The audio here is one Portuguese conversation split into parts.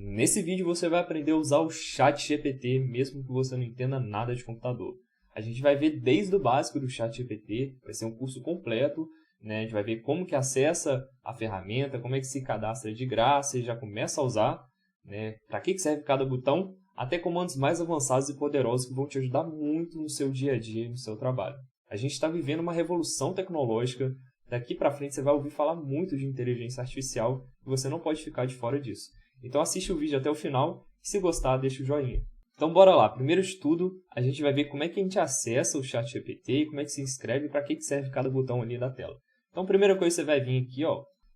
Nesse vídeo você vai aprender a usar o ChatGPT, mesmo que você não entenda nada de computador. A gente vai ver desde o básico do ChatGPT, vai ser um curso completo, né? A gente vai ver como que acessa a ferramenta, como é que se cadastra de graça e já começa a usar, né? Para que serve cada botão, até comandos mais avançados e poderosos que vão te ajudar muito no seu dia a dia e no seu trabalho. A gente está vivendo uma revolução tecnológica. Daqui para frente você vai ouvir falar muito de inteligência artificial e você não pode ficar de fora disso. Então assiste o vídeo até o final e se gostar, deixa o joinha. Então bora lá, primeiro de tudo a gente vai ver como é que a gente acessa o ChatGPT e como é que se inscreve e para que serve cada botão ali da tela. Então a primeira coisa você vai vir aqui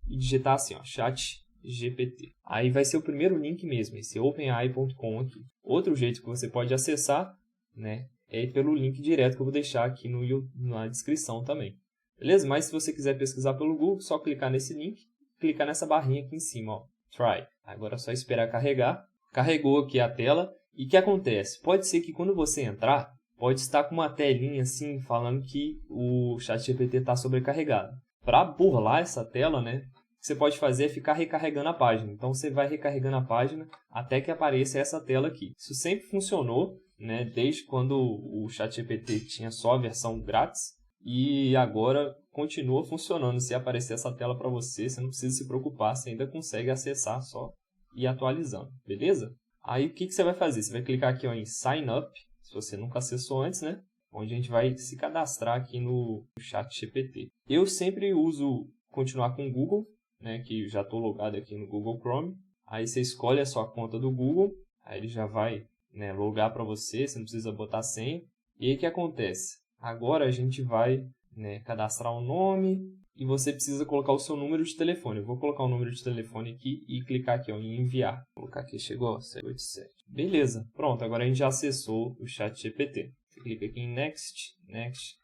e digitar assim, ChatGPT. Aí vai ser o primeiro link mesmo, esse openai.com aqui. Outro jeito que você pode acessar, né, é pelo link direto que eu vou deixar aqui na descrição também. Beleza? Mas se você quiser pesquisar pelo Google, só clicar nesse link, clicar nessa barrinha aqui em cima, Try. Agora é só esperar carregar. Carregou aqui a tela. E o que acontece? Pode ser que quando você entrar, pode estar com uma telinha assim, falando que o ChatGPT está sobrecarregado. Para burlar essa tela, né, o que você pode fazer é ficar recarregando a página. Então você vai recarregando a página até que apareça essa tela aqui. Isso sempre funcionou, né, desde quando o ChatGPT tinha só a versão grátis. E agora continua funcionando. Se aparecer essa tela para você, você não precisa se preocupar, você ainda consegue acessar só e atualizando, beleza? Aí o que você vai fazer? Você vai clicar aqui em Sign Up, se você nunca acessou antes, né? Onde a gente vai se cadastrar aqui no ChatGPT. Eu sempre uso continuar com o Google, né? Que já estou logado aqui no Google Chrome. Aí você escolhe a sua conta do Google, aí ele já vai, né, logar para você, você não precisa botar senha. E aí o que acontece? Agora a gente vai, né, cadastrar um nome e você precisa colocar o seu número de telefone. Eu vou colocar o número de telefone aqui e clicar aqui em enviar. Vou colocar aqui, chegou, 787. Beleza, pronto, agora a gente já acessou o ChatGPT. Você clica aqui em Next,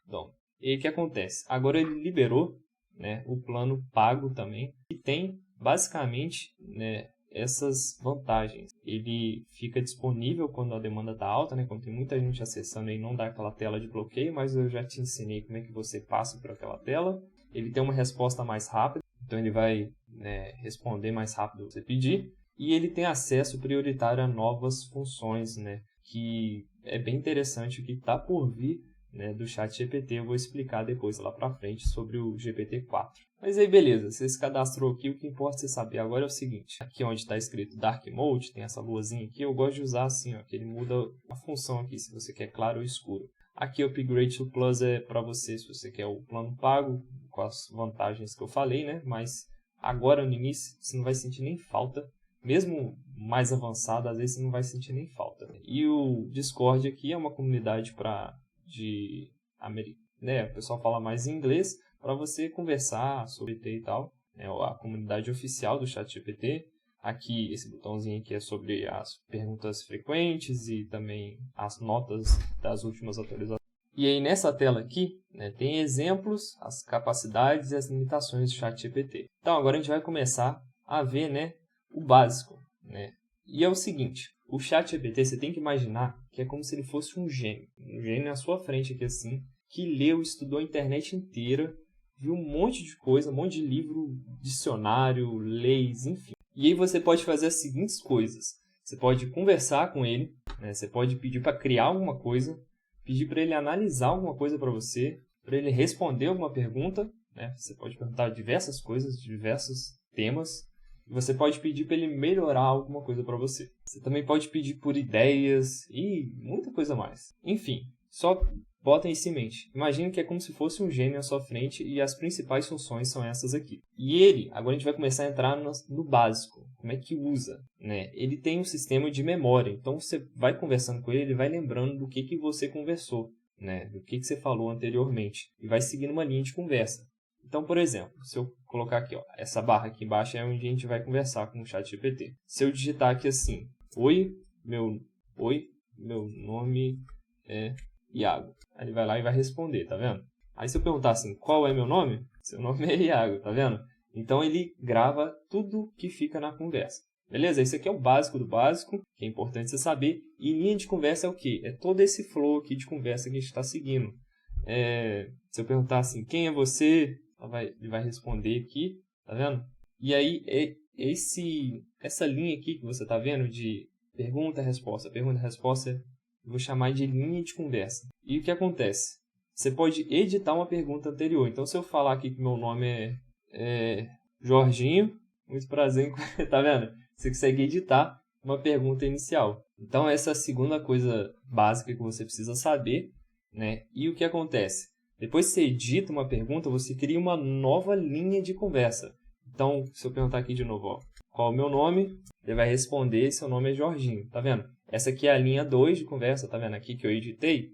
Done. E aí o que acontece? Agora ele liberou, né, o plano pago também, que tem basicamente, né, essas vantagens. Ele fica disponível quando a demanda está alta, né? Quando tem muita gente acessando e não dá aquela tela de bloqueio, mas eu já te ensinei como é que você passa por aquela tela. Ele tem uma resposta mais rápida, então ele vai, né, responder mais rápido do que você pedir. E ele tem acesso prioritário a novas funções, né, que é bem interessante, o que está por vir, né, do ChatGPT. Eu vou explicar depois lá para frente sobre o GPT-4. Mas aí beleza, você se cadastrou aqui, o que importa você saber agora é o seguinte. Aqui onde está escrito Dark Mode, tem essa luazinha aqui, eu gosto de usar assim, que ele muda a função aqui, se você quer claro ou escuro. Aqui o Upgrade to Plus é para você, se você quer o plano pago, com as vantagens que eu falei, né? Mas agora no início você não vai sentir nem falta. Mesmo mais avançado, às vezes você não vai sentir nem falta. E o Discord aqui é uma comunidade né? O pessoal fala mais em inglês, para você conversar sobre IT e tal. É a comunidade oficial do ChatGPT. Aqui, esse botãozinho aqui é sobre as perguntas frequentes e também as notas das últimas atualizações. E aí nessa tela aqui, né, tem exemplos, as capacidades e as limitações do ChatGPT. Então agora a gente vai começar a ver, né, o básico, né? E é o seguinte, o ChatGPT você tem que imaginar que é como se ele fosse um gênio na sua frente aqui assim, que leu, estudou a internet inteira, viu um monte de coisa, um monte de livro, dicionário, leis, enfim. E aí você pode fazer as seguintes coisas. Você pode conversar com ele, né? Você pode pedir para criar alguma coisa, pedir para ele analisar alguma coisa para você, para ele responder alguma pergunta, né? Você pode perguntar diversas coisas, diversos temas. E você pode pedir para ele melhorar alguma coisa para você. Você também pode pedir por ideias e muita coisa mais. Enfim, só bota isso em mente. Imagine que é como se fosse um gênio à sua frente e as principais funções são essas aqui. E ele, agora a gente vai começar a entrar no básico. Como é que usa, né? Ele tem um sistema de memória. Então você vai conversando com ele, ele vai lembrando do que você conversou, né? Do que você falou anteriormente. E vai seguindo uma linha de conversa. Então, por exemplo, se eu colocar aqui, essa barra aqui embaixo é onde a gente vai conversar com o ChatGPT. Se eu digitar aqui assim, Oi, meu nome é Iago. Aí ele vai lá e vai responder, tá vendo? Aí se eu perguntar assim, qual é meu nome? Seu nome é Iago, tá vendo? Então ele grava tudo que fica na conversa. Beleza? Isso aqui é o básico do básico, que é importante você saber. E linha de conversa é o quê? É todo esse flow aqui de conversa que a gente está seguindo. Se eu perguntar assim, quem é você? Ele vai responder aqui, tá vendo? E aí essa linha aqui que você está vendo de pergunta-resposta, pergunta-resposta, eu vou chamar de linha de conversa. E o que acontece? Você pode editar uma pergunta anterior. Então, se eu falar aqui que meu nome é Jorginho, muito prazer, tá vendo? Você consegue editar uma pergunta inicial. Então, essa é a segunda coisa básica que você precisa saber, né? E o que acontece? Depois que você edita uma pergunta, você cria uma nova linha de conversa. Então, se eu perguntar aqui de novo, ó, qual é o meu nome? Ele vai responder, seu nome é Jorginho, tá vendo? Essa aqui é a linha 2 de conversa, tá vendo? Aqui que eu editei.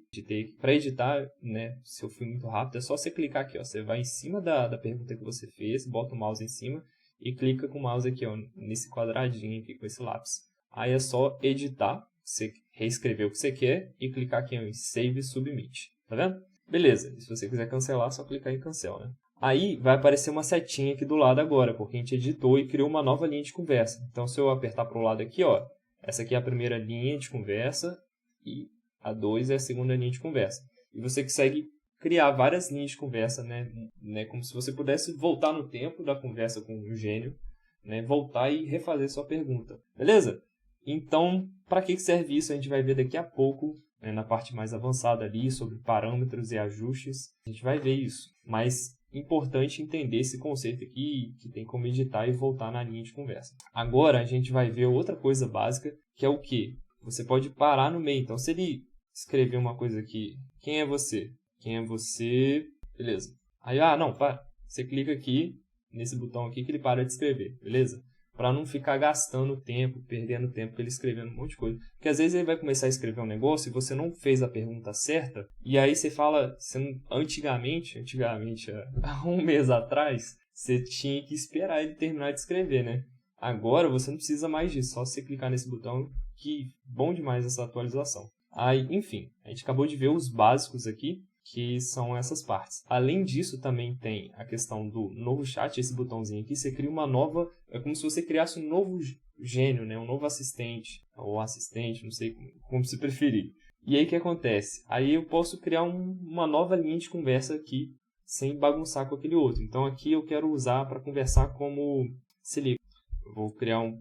Para editar, né? Se eu fui muito rápido, é só você clicar aqui, ó. Você vai em cima da pergunta que você fez, bota o mouse em cima e clica com o mouse aqui, ó, nesse quadradinho aqui com esse lápis. Aí é só editar, você reescrever o que você quer e clicar aqui em Save Submit, tá vendo? Beleza, e se você quiser cancelar, é só clicar em Cancel, né? Aí vai aparecer uma setinha aqui do lado agora, porque a gente editou e criou uma nova linha de conversa. Então, se eu apertar para o lado aqui, ó, essa aqui é a primeira linha de conversa e a 2 é a segunda linha de conversa. E você consegue criar várias linhas de conversa, né? Como se você pudesse voltar no tempo da conversa com o gênio, né? Voltar e refazer sua pergunta. Beleza? Então, para que serve isso? A gente vai ver daqui a pouco, né, na parte mais avançada ali, sobre parâmetros e ajustes. A gente vai ver isso. Mas importante entender esse conceito aqui, que tem como editar e voltar na linha de conversa. Agora, a gente vai ver outra coisa básica, que é o quê? Você pode parar no meio. Então, se ele escrever uma coisa aqui, quem é você? Quem é você? Beleza. Aí, não, para. Você clica aqui, nesse botão aqui, que ele para de escrever, beleza? Para não ficar gastando tempo, perdendo tempo, ele escrevendo um monte de coisa. Porque às vezes ele vai começar a escrever um negócio e você não fez a pergunta certa, e aí você fala, antigamente, há um mês atrás, você tinha que esperar ele terminar de escrever, né? Agora você não precisa mais disso, só você clicar nesse botão, que bom demais essa atualização. Aí, enfim, a gente acabou de ver os básicos aqui, que são essas partes. Além disso, também tem a questão do novo chat, esse botãozinho aqui, você cria uma nova, é como se você criasse um novo gênio, né? Um novo assistente, ou assistente, não sei como se preferir. E aí o que acontece? Aí eu posso criar uma nova linha de conversa aqui, sem bagunçar com aquele outro. Então aqui eu quero usar para conversar como, se liga, eu vou criar um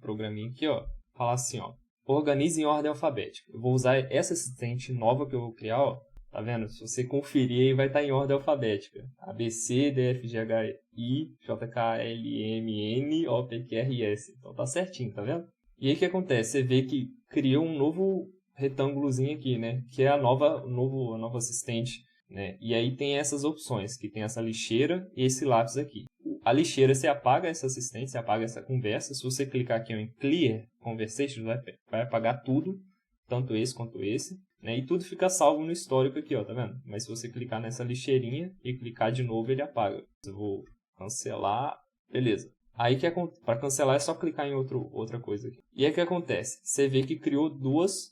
programinha aqui, ó, falar assim, ó, organize em ordem alfabética. Eu vou usar essa assistente nova que eu vou criar, ó. Tá vendo? Se você conferir aí, vai estar em ordem alfabética. A, B, C, D, F, G, H, I, J, K, L, M, N, O, P, Q, R, S. Então tá certinho, tá vendo? E aí o que acontece? Você vê que criou um novo retângulozinho aqui, né? Que é a nova assistente, né? E aí tem essas opções, que tem essa lixeira e esse lápis aqui. A lixeira, você apaga essa assistente, você apaga essa conversa. Se você clicar aqui em Clear Conversation, vai apagar tudo, tanto esse quanto esse. Né? E tudo fica salvo no histórico aqui, ó, tá vendo? Mas se você clicar nessa lixeirinha e clicar de novo, ele apaga. Eu vou cancelar, beleza. Aí para cancelar é só clicar em outra coisa aqui. E aí o que acontece? Você vê que criou duas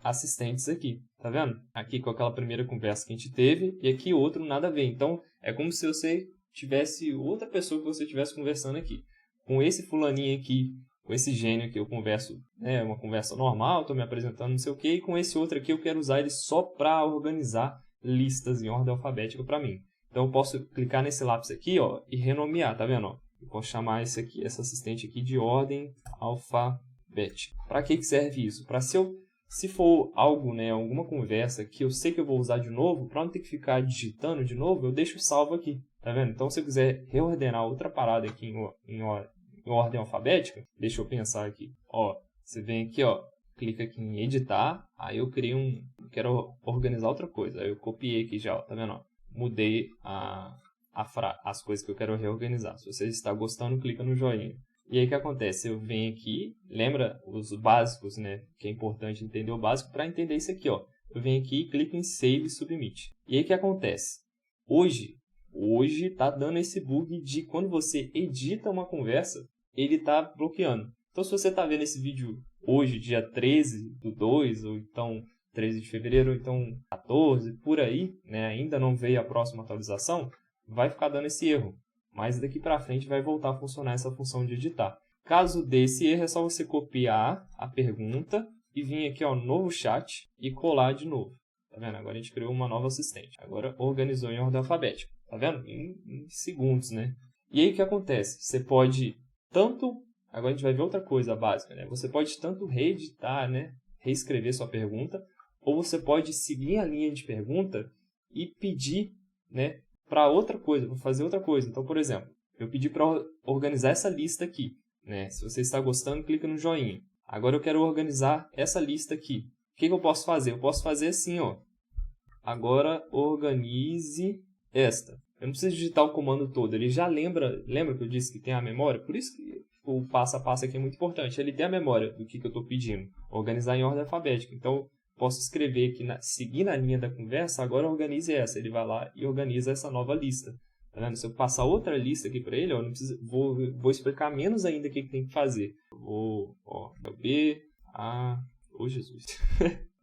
assistentes aqui, tá vendo? Aqui com aquela primeira conversa que a gente teve e aqui outro nada a ver. Então é como se você tivesse outra pessoa que você estivesse conversando aqui. Com esse fulaninho aqui, com esse gênio que eu converso, né, uma conversa normal, estou me apresentando, não sei o quê, e com esse outro aqui eu quero usar ele só para organizar listas em ordem alfabética para mim. Então eu posso clicar nesse lápis aqui, ó, e renomear, tá vendo? Ó? Eu posso chamar essa assistente aqui de ordem alfabética. Para que serve isso? Para se for algo, né, alguma conversa que eu sei que eu vou usar de novo, para não ter que ficar digitando de novo, eu deixo salvo aqui, tá vendo? Então se eu quiser reordenar outra parada aqui em ordem alfabética, deixa eu pensar aqui. Ó, você vem aqui, ó, clica aqui em editar, aí eu quero organizar outra coisa. Aí eu copiei aqui já, ó, tá vendo? Ó, mudei as coisas que eu quero reorganizar. Se você está gostando, clica no joinha. E aí o que acontece? Eu venho aqui, lembra os básicos, né? Que é importante entender o básico para entender isso aqui, ó. Eu venho aqui e clico em Save Submit. E aí o que acontece? Hoje tá dando esse bug de quando você edita uma conversa, ele tá bloqueando. Então se você tá vendo esse vídeo hoje, dia 13/2, ou então 13 de fevereiro, ou então 14, por aí, né, ainda não veio a próxima atualização, vai ficar dando esse erro. Mas daqui para frente vai voltar a funcionar essa função de editar. Caso dê esse erro, é só você copiar a pergunta e vir aqui, ó, novo chat e colar de novo. Tá vendo? Agora a gente criou uma nova assistente. Agora organizou em ordem alfabética. Tá vendo? Em segundos, né? E aí o que acontece? Você pode agora a gente vai ver outra coisa básica, né? Você pode tanto reeditar, né, reescrever sua pergunta, ou você pode seguir a linha de pergunta e pedir, né, para outra coisa, para fazer outra coisa. Então, por exemplo, eu pedi para organizar essa lista aqui, né? Se você está gostando, clica no joinha. Agora eu quero organizar essa lista aqui. O que eu posso fazer? Eu posso fazer assim, ó. Agora organize esta. Eu não preciso digitar o comando todo. Ele já lembra que eu disse que tem a memória? Por isso que o passo a passo aqui é muito importante. Ele tem a memória do que eu estou pedindo. Organizar em ordem alfabética. Então, posso escrever aqui, seguindo a linha da conversa, agora organize essa. Ele vai lá e organiza essa nova lista. Tá vendo? Se eu passar outra lista aqui para ele, ó, não precisa, vou explicar menos ainda o que tem que fazer. Vou, ó, Jesus.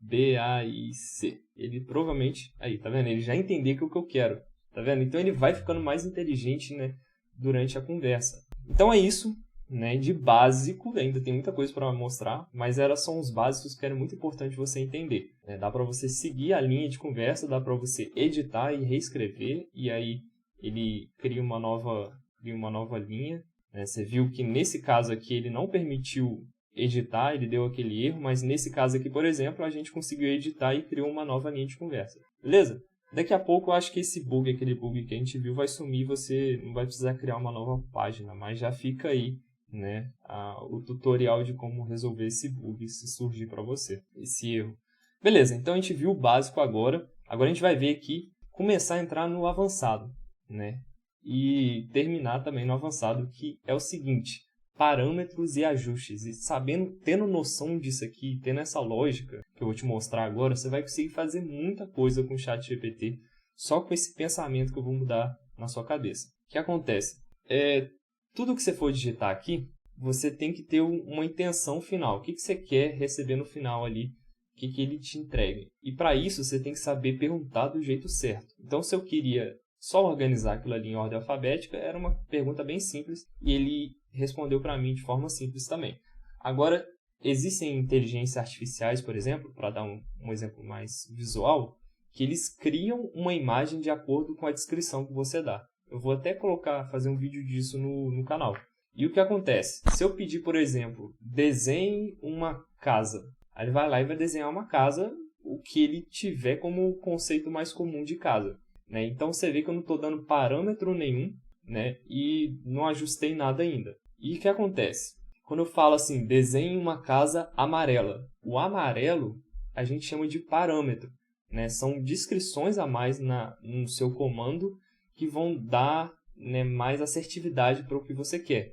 B-A-I-C. Ele provavelmente, aí, tá vendo? Ele já entendeu o que eu quero. Tá vendo? Então ele vai ficando mais inteligente, né, durante a conversa. Então é isso, né, de básico. Ainda tem muita coisa para mostrar, mas são os básicos que era muito importante você entender. Né? Dá para você seguir a linha de conversa, dá para você editar e reescrever, e aí ele cria uma nova linha. Né? Você viu que nesse caso aqui ele não permitiu editar, ele deu aquele erro, mas nesse caso aqui, por exemplo, a gente conseguiu editar e criou uma nova linha de conversa. Beleza? Daqui a pouco eu acho que esse bug, aquele bug que a gente viu, vai sumir, você não vai precisar criar uma nova página, mas já fica aí, né, o tutorial de como resolver esse bug se surgir para você, esse erro. Beleza, então a gente viu o básico agora. Agora a gente vai ver aqui, começar a entrar no avançado, né, e terminar também no avançado, que é o seguinte: parâmetros e ajustes. E tendo noção disso aqui, tendo essa lógica que eu vou te mostrar agora, você vai conseguir fazer muita coisa com o ChatGPT só com esse pensamento que eu vou mudar na sua cabeça. O que acontece? Tudo que você for digitar aqui, você tem que ter uma intenção final. O que você quer receber no final ali? O que ele te entrega? E para isso, você tem que saber perguntar do jeito certo. Então, se eu queria só organizar aquilo ali em ordem alfabética, era uma pergunta bem simples e ele respondeu para mim de forma simples também. Agora, existem inteligências artificiais, por exemplo, para dar um exemplo mais visual, que eles criam uma imagem de acordo com a descrição que você dá. Eu vou até fazer um vídeo disso no canal. E o que acontece? Se eu pedir, por exemplo, desenhe uma casa, aí ele vai lá e vai desenhar uma casa, o que ele tiver como conceito mais comum de casa. Né? Então você vê que eu não estou dando parâmetro nenhum, né? E não ajustei nada ainda. E o que acontece? Quando eu falo assim, desenhe uma casa amarela. O amarelo a gente chama de parâmetro. Né? São descrições a mais no seu comando que vão dar, né, mais assertividade para o que você quer.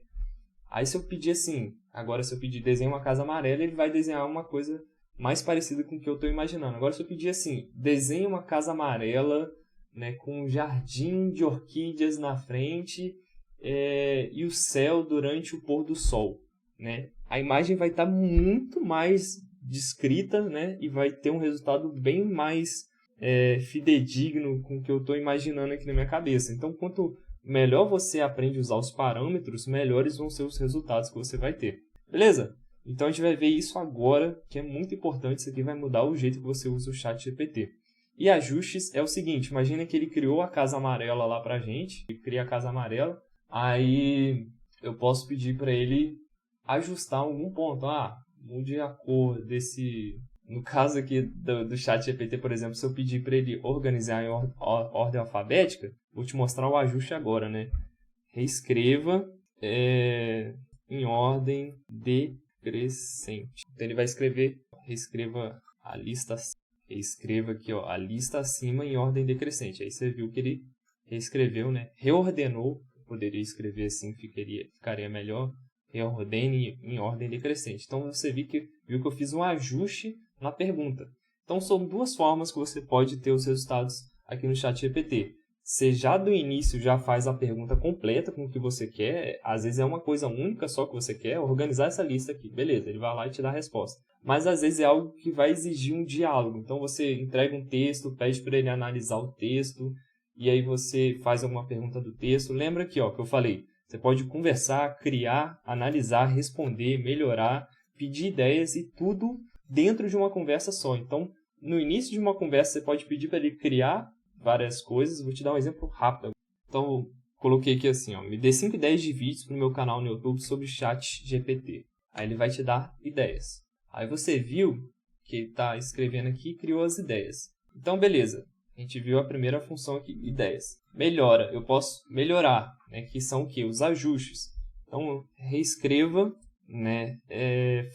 Aí se eu pedir assim, agora se eu pedir desenhe uma casa amarela, ele vai desenhar uma coisa mais parecida com o que eu estou imaginando. Agora se eu pedir assim, desenhe uma casa amarela, né, com um jardim de orquídeas na frente e o céu durante o pôr do sol, né? A imagem vai estar muito mais descrita, né, e vai ter um resultado bem mais fidedigno com o que eu estou imaginando aqui na minha cabeça. Então, quanto melhor você aprende a usar os parâmetros, melhores vão ser os resultados que você vai ter. Beleza? Então, a gente vai ver isso agora, que é muito importante. Isso aqui vai mudar o jeito que você usa o ChatGPT. E ajustes é o seguinte, imagina que ele criou a casa amarela lá pra gente, ele cria a casa amarela, aí eu posso pedir para ele ajustar algum ponto. Mude a cor desse... No caso aqui do ChatGPT, por exemplo, se eu pedir para ele organizar em ordem alfabética, vou te mostrar o ajuste agora, né? Reescreva em ordem decrescente. Então ele vai reescreva a lista... Escreva aqui, ó, a lista acima em ordem decrescente. Aí você viu que ele reescreveu, né? Reordenou. Poderia escrever assim, ficaria melhor. Reordene em ordem decrescente. Então você viu que eu fiz um ajuste na pergunta. Então são duas formas que você pode ter os resultados aqui no ChatGPT. Você já do início já faz a pergunta completa com o que você quer. Às vezes é uma coisa única só que você quer. Organizar essa lista aqui. Beleza, ele vai lá e te dá a resposta. Mas às vezes é algo que vai exigir um diálogo. Então você entrega um texto, pede para ele analisar o texto. E aí você faz alguma pergunta do texto. Lembra aqui, ó, que eu falei. Você pode conversar, criar, analisar, responder, melhorar, pedir ideias e tudo dentro de uma conversa só. Então, no início de uma conversa, você pode pedir para ele criar várias coisas. Vou te dar um exemplo rápido. Então, coloquei aqui assim, ó, me dê 5 ideias de vídeos pro meu canal no YouTube sobre ChatGPT. Aí ele vai te dar ideias. Aí você viu que ele está escrevendo aqui e criou as ideias. Então, beleza. A gente viu a primeira função aqui, ideias. Melhora, eu posso melhorar, né, que são o quê? Os ajustes. Então, reescreva, né,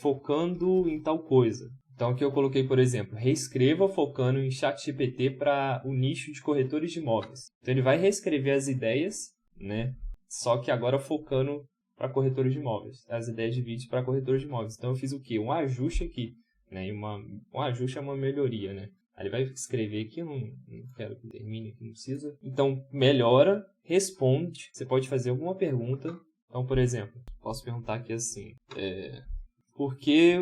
focando em tal coisa. Então, aqui eu coloquei, por exemplo, reescreva focando em ChatGPT para o nicho de corretores de imóveis. Então, ele vai reescrever as ideias, né, só que agora focando para corretores de imóveis. As ideias de vídeos para corretores de imóveis. Então, eu fiz o quê? Um ajuste aqui, né, e um ajuste é uma melhoria, né. Aí ele vai escrever aqui, eu não quero que termine aqui, não precisa. Então, melhora, responde. Você pode fazer alguma pergunta. Então, por exemplo, posso perguntar aqui assim, por que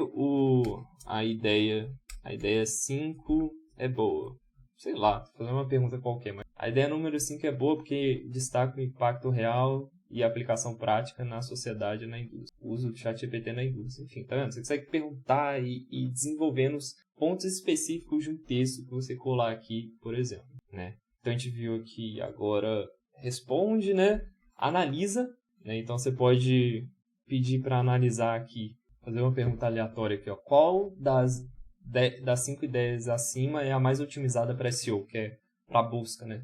a ideia 5 é boa? Sei lá, vou fazer uma pergunta qualquer, mas a ideia número 5 é boa porque destaca o impacto real e a aplicação prática na sociedade e na indústria. O uso do ChatGPT na indústria. Enfim, tá vendo? Você consegue perguntar e desenvolvendo os pontos específicos de um texto que você colar aqui, por exemplo, né? Então, a gente viu aqui agora, responde, né? Analisa, né? Então, você pode pedir para analisar aqui, fazer uma pergunta aleatória aqui, ó. Qual das 5 ideias acima é a mais otimizada para SEO, que é para busca, né?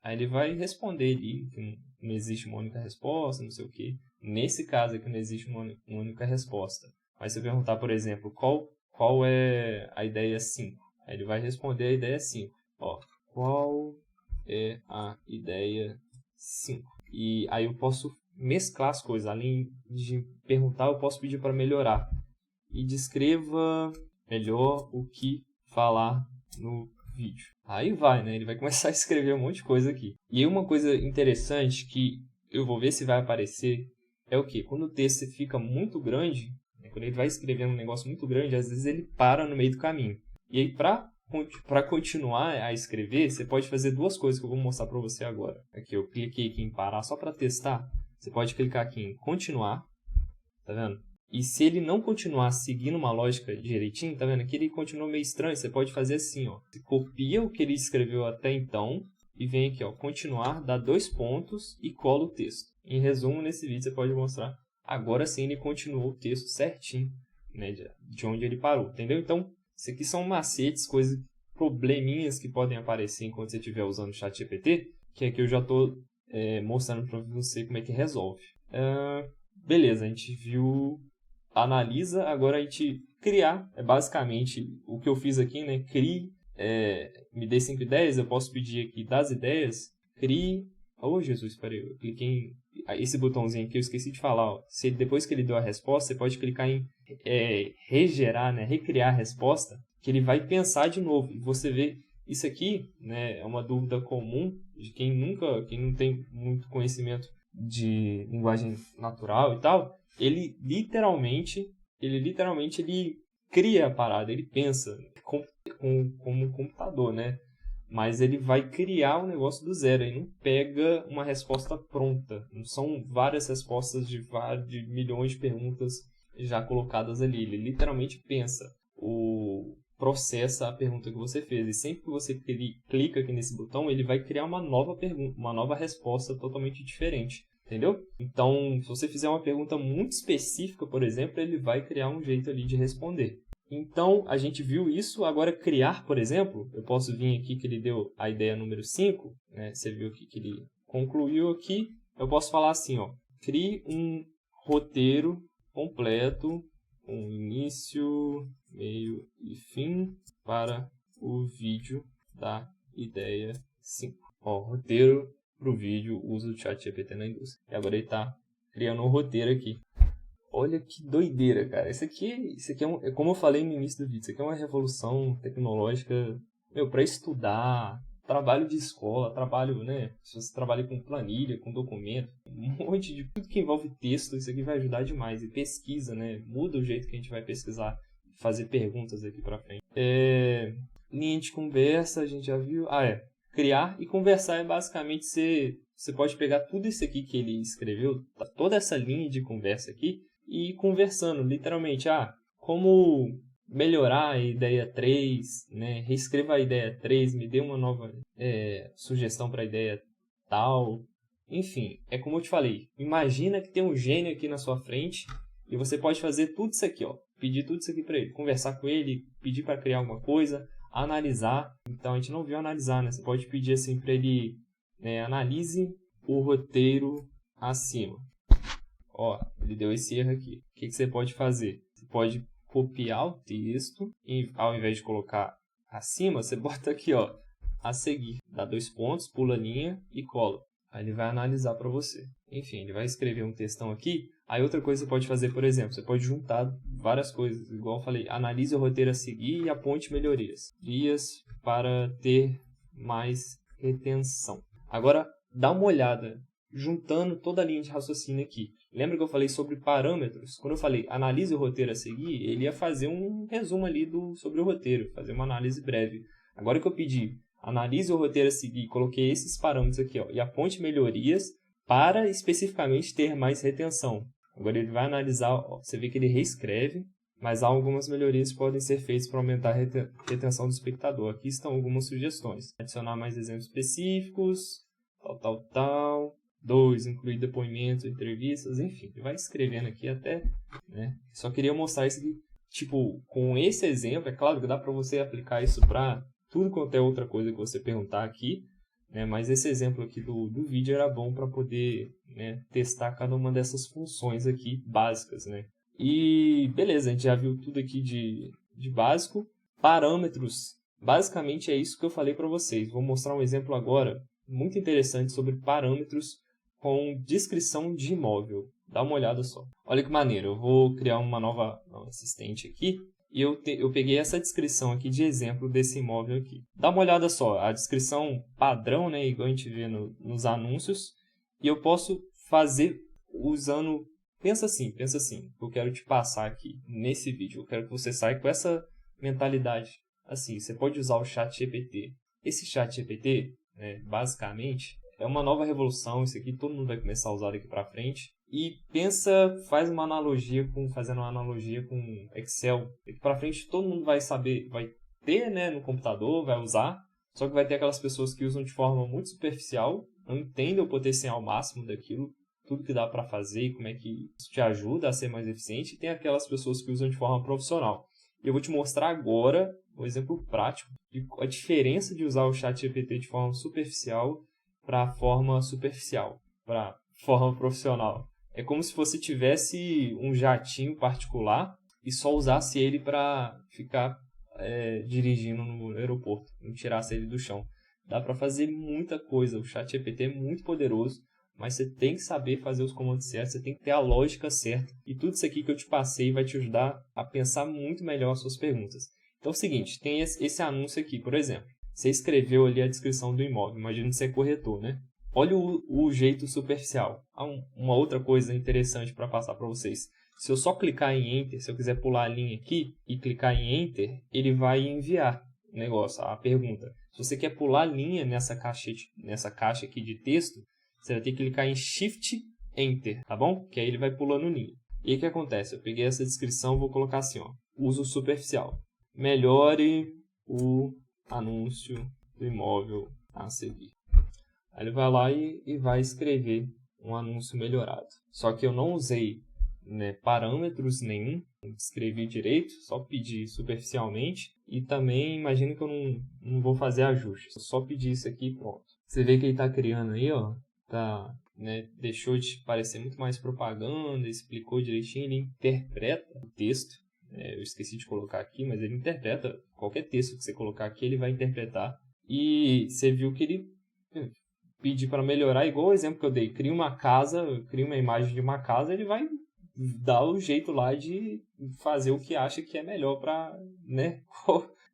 Aí ele vai responder ali, que não existe uma única resposta, não sei o quê. Nesse caso aqui não existe uma única resposta. Mas se eu perguntar, por exemplo, qual é a ideia 5? Aí ele vai responder a ideia 5. Ó, qual é a ideia 5? E aí eu posso mesclar as coisas. Além de perguntar, eu posso pedir para melhorar. E descreva melhor o que falar no vídeo. Aí vai, né? Ele vai começar a escrever um monte de coisa aqui. E aí uma coisa interessante que eu vou ver se vai aparecer é o quê? Quando o texto fica muito grande, né? Quando ele vai escrevendo um negócio muito grande, às vezes ele para no meio do caminho. E aí para continuar a escrever, você pode fazer duas coisas que eu vou mostrar para você agora. Aqui eu cliquei aqui em parar só para testar. Você pode clicar aqui em continuar, tá vendo? E se ele não continuar seguindo uma lógica direitinho, tá vendo? Aqui ele continua meio estranho. Você pode fazer assim, ó. Você copia o que ele escreveu até então e vem aqui, ó, continuar, dá 2 pontos e cola o texto. Em resumo, nesse vídeo você pode mostrar. Agora sim ele continuou o texto certinho, né, de onde ele parou, entendeu? Então, isso aqui são macetes, coisas, probleminhas que podem aparecer enquanto você estiver usando o ChatGPT, que aqui eu já estou mostrando para você como é que resolve. Beleza, a gente viu, analisa, agora a gente criar, é basicamente o que eu fiz aqui, né? Crie, me dê 5 ideias, eu posso pedir aqui das ideias, crie, oh Jesus, peraí, eu cliquei em esse botãozinho aqui, eu esqueci de falar, ó. Depois que ele deu a resposta, você pode clicar em regerar, né? Recriar a resposta, que ele vai pensar de novo, e você vê, isso aqui, né, é uma dúvida comum de quem não tem muito conhecimento de linguagem natural e tal, ele literalmente ele cria a parada, ele pensa como um computador, né? Mas ele vai criar um negócio do zero, ele não pega uma resposta pronta, não são várias respostas de milhões de perguntas já colocadas ali, ele literalmente pensa, processa a pergunta que você fez, e sempre que você clica aqui nesse botão, ele vai criar uma nova pergunta, uma nova resposta totalmente diferente, entendeu? Então, se você fizer uma pergunta muito específica, por exemplo, ele vai criar um jeito ali de responder. Então, a gente viu isso, agora criar, por exemplo, eu posso vir aqui que ele deu a ideia número 5, né? Você viu aqui que ele concluiu aqui, eu posso falar assim, ó, crie um roteiro completo, com início, meio e fim para o vídeo da ideia 5. Ó, roteiro para o vídeo, uso do ChatGPT na indústria. E agora ele está criando um roteiro aqui. Olha que doideira, cara. Isso aqui é como eu falei no início do vídeo, isso aqui é uma revolução tecnológica, para estudar, trabalho de escola, trabalho, né? Se você trabalha com planilha, com documento, um monte de tudo que envolve texto, isso aqui vai ajudar demais. E pesquisa, né? Muda o jeito que a gente vai pesquisar, fazer perguntas aqui pra frente. Linha de conversa, a gente já viu. Criar e conversar é basicamente você pode pegar tudo isso aqui que ele escreveu, toda essa linha de conversa aqui, e ir conversando, literalmente, como melhorar a ideia 3, né? Reescreva a ideia 3, me dê uma nova sugestão para a ideia tal. Enfim, é como eu te falei. Imagina que tem um gênio aqui na sua frente e você pode fazer tudo isso aqui, ó. Pedir tudo isso aqui para ele. Conversar com ele, pedir para criar alguma coisa, analisar. Então, a gente não viu analisar, né? Você pode pedir assim para ele, né, analise o roteiro acima. Ó, ele deu esse erro aqui. O que você pode fazer? Você pode copiar o texto e ao invés de colocar acima, você bota aqui, ó, a seguir. Dá 2 pontos, pula a linha e cola. Aí ele vai analisar para você. Enfim, ele vai escrever um textão aqui. Aí outra coisa que você pode fazer, por exemplo, você pode juntar várias coisas. Igual eu falei, analise o roteiro a seguir e aponte melhorias. Para ter mais retenção. Agora, dá uma olhada, juntando toda a linha de raciocínio aqui. Lembra que eu falei sobre parâmetros? Quando eu falei analise o roteiro a seguir, ele ia fazer um resumo ali sobre o roteiro, fazer uma análise breve. Agora que eu pedi analise o roteiro a seguir, coloquei esses parâmetros aqui, ó, e aponte melhorias para especificamente ter mais retenção. Agora ele vai analisar, ó, você vê que ele reescreve, mas há algumas melhorias que podem ser feitas para aumentar a retenção do espectador. Aqui estão algumas sugestões. Adicionar mais exemplos específicos, tal. 2, incluir depoimentos, entrevistas, enfim. Ele vai escrevendo aqui até, né? Só queria mostrar isso aqui, tipo, com esse exemplo, é claro que dá para você aplicar isso para tudo quanto é outra coisa que você perguntar aqui, né? Mas esse exemplo aqui do vídeo era bom para poder, né, testar cada uma dessas funções aqui básicas, né? E beleza, a gente já viu tudo aqui de básico. Parâmetros, basicamente é isso que eu falei para vocês. Vou mostrar um exemplo agora muito interessante sobre parâmetros com descrição de imóvel. Dá uma olhada só. Olha que maneiro, eu vou criar uma nova assistente aqui. E eu peguei essa descrição aqui de exemplo desse imóvel aqui. Dá uma olhada só, a descrição padrão, né, igual a gente vê nos anúncios. E eu posso fazer usando... Pensa assim, eu quero te passar aqui nesse vídeo. Eu quero que você saia com essa mentalidade. Assim, você pode usar o ChatGPT. Esse ChatGPT, né, basicamente, é uma nova revolução. Isso aqui todo mundo vai começar a usar daqui para frente. E fazendo uma analogia com Excel. Daqui para frente todo mundo vai saber, vai ter, né, no computador, vai usar. Só que vai ter aquelas pessoas que usam de forma muito superficial, não entendem o potencial máximo daquilo, tudo que dá para fazer e como é que isso te ajuda a ser mais eficiente. E tem aquelas pessoas que usam de forma profissional. E eu vou te mostrar agora um exemplo prático de a diferença de usar o ChatGPT de forma superficial para forma superficial, para forma profissional. É como se você tivesse um jatinho particular e só usasse ele para ficar dirigindo no aeroporto, não tirasse ele do chão. Dá para fazer muita coisa. O ChatGPT é muito poderoso, mas você tem que saber fazer os comandos certos, você tem que ter a lógica certa. E tudo isso aqui que eu te passei vai te ajudar a pensar muito melhor as suas perguntas. Então é o seguinte, tem esse anúncio aqui, por exemplo. Você escreveu ali a descrição do imóvel, imagina que você é corretor, né? Olha o jeito superficial. Há uma outra coisa interessante para passar para vocês. Se eu só clicar em Enter, se eu quiser pular a linha aqui e clicar em Enter, ele vai enviar o negócio, a pergunta. Se você quer pular a linha nessa caixa aqui de texto, você vai ter que clicar em Shift Enter, tá bom? Que aí ele vai pulando linha. E aí o que acontece? Eu peguei essa descrição, vou colocar assim, ó, uso superficial. Melhore o anúncio do imóvel a seguir. Aí ele vai lá e vai escrever um anúncio melhorado. Só que eu não usei, né, parâmetros nenhum, escrevi direito, só pedi superficialmente. E também imagino que eu não vou fazer ajustes, só pedi isso aqui e pronto. Você vê que ele está criando aí, ó, tá, né, deixou de parecer muito mais propaganda, explicou direitinho, ele interpreta o texto. Eu esqueci de colocar aqui, mas ele interpreta qualquer texto que você colocar aqui, ele vai interpretar. E você viu que ele pedir para melhorar, igual o exemplo que eu dei, cria uma imagem de uma casa, ele vai dar o jeito lá de fazer o que acha que é melhor para, né,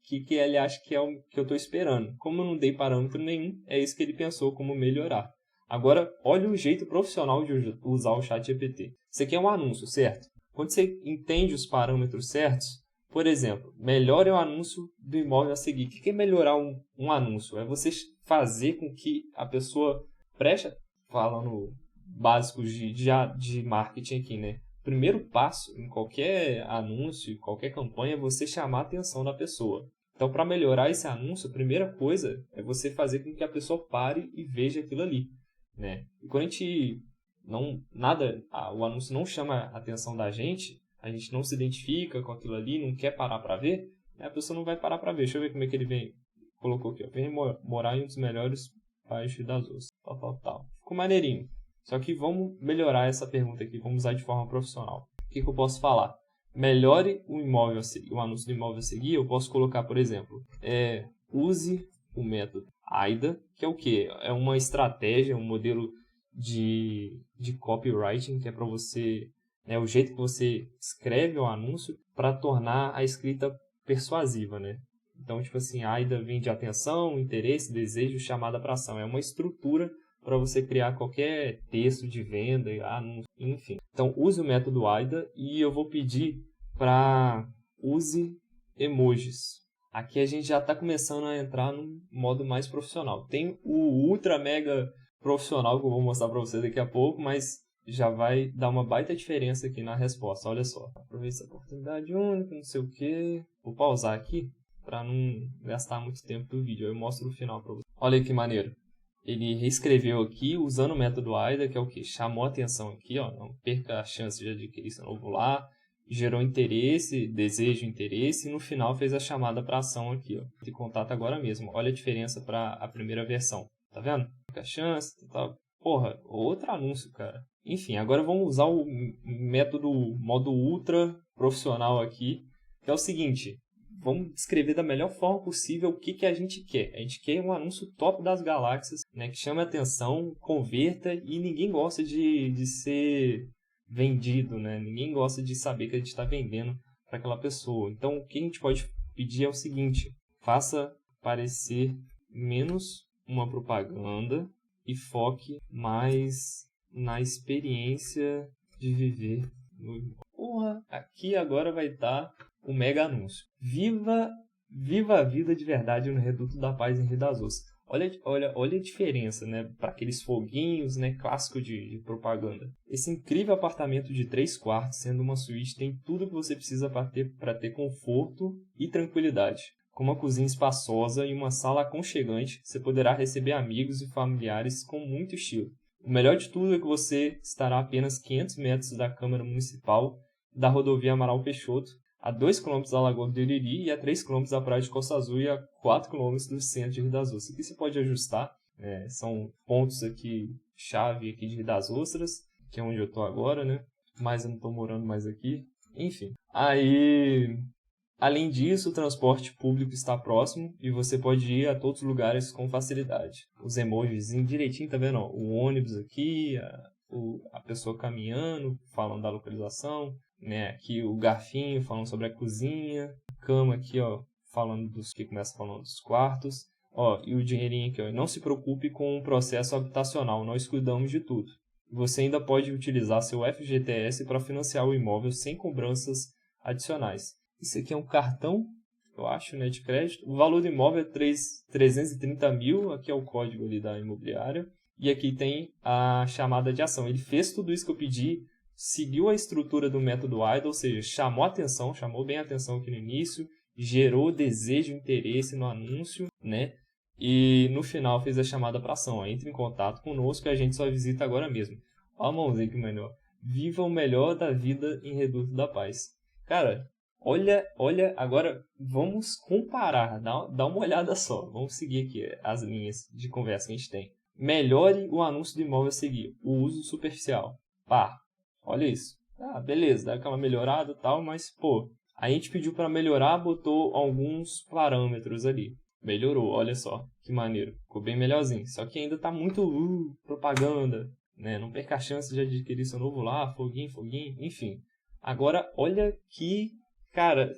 que ele acha que é o que eu estou esperando. Como eu não dei parâmetro nenhum, é isso que ele pensou como melhorar. Agora, olha o jeito profissional de usar o ChatGPT. Você quer um anúncio, certo? Quando você entende os parâmetros certos, por exemplo, melhore o anúncio do imóvel a seguir. O que é melhorar um anúncio? É você fazer com que a pessoa preste, falando básicos de marketing aqui, né? O primeiro passo em qualquer anúncio, qualquer campanha, é você chamar a atenção da pessoa. Então, para melhorar esse anúncio, a primeira coisa é você fazer com que a pessoa pare e veja aquilo ali. né? E quando o anúncio não chama a atenção da gente, a gente não se identifica com aquilo ali, não quer parar para ver, né? A pessoa não vai parar para ver. Deixa eu ver como é que ele colocou aqui, ó. Vem morar em um dos melhores bairros das Ostras, tal. Ficou maneirinho. Só que vamos melhorar essa pergunta aqui, vamos usar de forma profissional. O que eu posso falar? Melhore o anúncio do imóvel a seguir, eu posso colocar, por exemplo, use o método AIDA, que é o quê? É uma estratégia, um modelo de copywriting, que é para você, né, o jeito que você escreve o anúncio para tornar a escrita persuasiva, né? Então, tipo assim, AIDA vem de atenção, interesse, desejo, chamada para ação. É uma estrutura para você criar qualquer texto de venda, anúncio, enfim. Então, use o método AIDA e eu vou pedir para use emojis. Aqui a gente já está começando a entrar num modo mais profissional. Tem o ultra mega profissional que eu vou mostrar para você daqui a pouco, mas já vai dar uma baita diferença aqui na resposta. Olha só. Aproveita essa oportunidade única, não sei o que. Vou pausar aqui para não gastar muito tempo do vídeo. Eu mostro no final para você. Olha aí que maneiro. Ele reescreveu aqui usando o método AIDA, que é o que? Chamou a atenção aqui, ó. Não perca a chance de adquirir seu novo lar. Gerou interesse, desejo, interesse, e no final fez a chamada para ação aqui, ó. De contato agora mesmo. Olha a diferença para a primeira versão. Tá vendo? Perca a chance, tá. Porra, outro anúncio, cara. Enfim, agora vamos usar o modo ultra profissional aqui, que é o seguinte. Vamos descrever da melhor forma possível o que a gente quer. A gente quer um anúncio top das galáxias, né, que chame a atenção, converta, e ninguém gosta de ser vendido, né? Ninguém gosta de saber que a gente está vendendo para aquela pessoa. Então, o que a gente pode pedir é o seguinte: faça parecer menos uma propaganda e foque mais na experiência de viver no... Porra, aqui agora vai estar o mega anúncio. Viva a vida de verdade no Reduto da Paz em Rio das Ostras. Olha a diferença, né? Para aqueles foguinhos, né? Clássico de propaganda. Esse incrível apartamento de 3 quartos, sendo uma suíte, tem tudo que você precisa para ter conforto e tranquilidade. Com uma cozinha espaçosa e uma sala aconchegante, você poderá receber amigos e familiares com muito estilo. O melhor de tudo é que você estará a apenas 500 metros da Câmara Municipal da rodovia Amaral Peixoto, a 2 km da Lagoa do Iriri e a 3 km da Praia de Costa Azul e a 4 km do centro de Rio das Ostras. Aqui você pode ajustar, são pontos aqui, chave aqui de Rio das Ostras, que é onde eu estou agora, né? Mas eu não estou morando mais aqui. Enfim, aí... Além disso, o transporte público está próximo e você pode ir a todos os lugares com facilidade. Os emojis direitinho, tá vendo? Ó, o ônibus aqui, a pessoa caminhando, falando da localização, né? Aqui o garfinho falando sobre a cozinha, cama aqui, ó, começa falando dos quartos, ó, e o dinheirinho aqui, ó. Não se preocupe com o processo habitacional, nós cuidamos de tudo. Você ainda pode utilizar seu FGTS para financiar o imóvel sem cobranças adicionais. Isso aqui é um cartão, eu acho, né, de crédito. O valor do imóvel é 330 mil, aqui é o código ali da imobiliária. E aqui tem a chamada de ação. Ele fez tudo isso que eu pedi, seguiu a estrutura do método AIDA, ou seja, chamou bem a atenção aqui no início, gerou desejo e interesse no anúncio, né? E no final fez a chamada para ação. Entre em contato conosco e a gente só visita agora mesmo. Olha a mãozinha que melhor. Viva o melhor da vida em Reduto da Paz. Cara... Olha, agora vamos comparar, dá uma olhada só. Vamos seguir aqui as linhas de conversa que a gente tem. Melhore o anúncio do imóvel a seguir. O uso superficial. Pá, olha isso. Ah, beleza, dá aquela melhorada e tal, mas, pô, a gente pediu para melhorar, botou alguns parâmetros ali. Melhorou, olha só, que maneiro. Ficou bem melhorzinho. Só que ainda tá muito propaganda, né? Não perca a chance de adquirir seu novo lar, foguinho, enfim. Agora, olha que... Cara,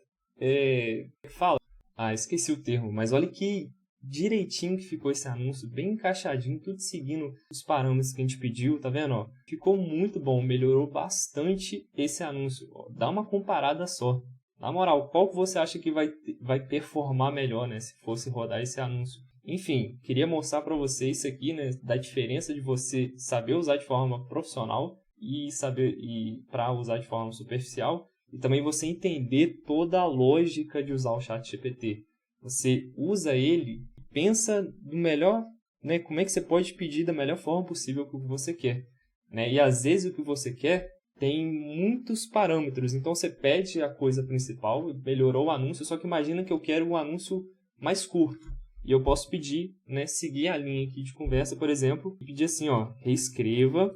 fala. Ah, esqueci o termo, mas olha que direitinho que ficou esse anúncio, bem encaixadinho, tudo seguindo os parâmetros que a gente pediu, tá vendo? Ó, ficou muito bom, melhorou bastante esse anúncio. Ó, dá uma comparada só. Na moral, qual que você acha que vai performar melhor, né, se fosse rodar esse anúncio? Enfim, queria mostrar para você isso aqui, né, da diferença de você saber usar de forma profissional e para usar de forma superficial. E também você entender toda a lógica de usar o ChatGPT. Você usa ele, pensa né, como é que você pode pedir da melhor forma possível o que você quer, né? E às vezes o que você quer tem muitos parâmetros, então você pede a coisa principal, melhorou o anúncio, só que imagina que eu quero um anúncio mais curto. E eu posso pedir, né, seguir a linha aqui de conversa, por exemplo, e pedir assim, ó, reescreva.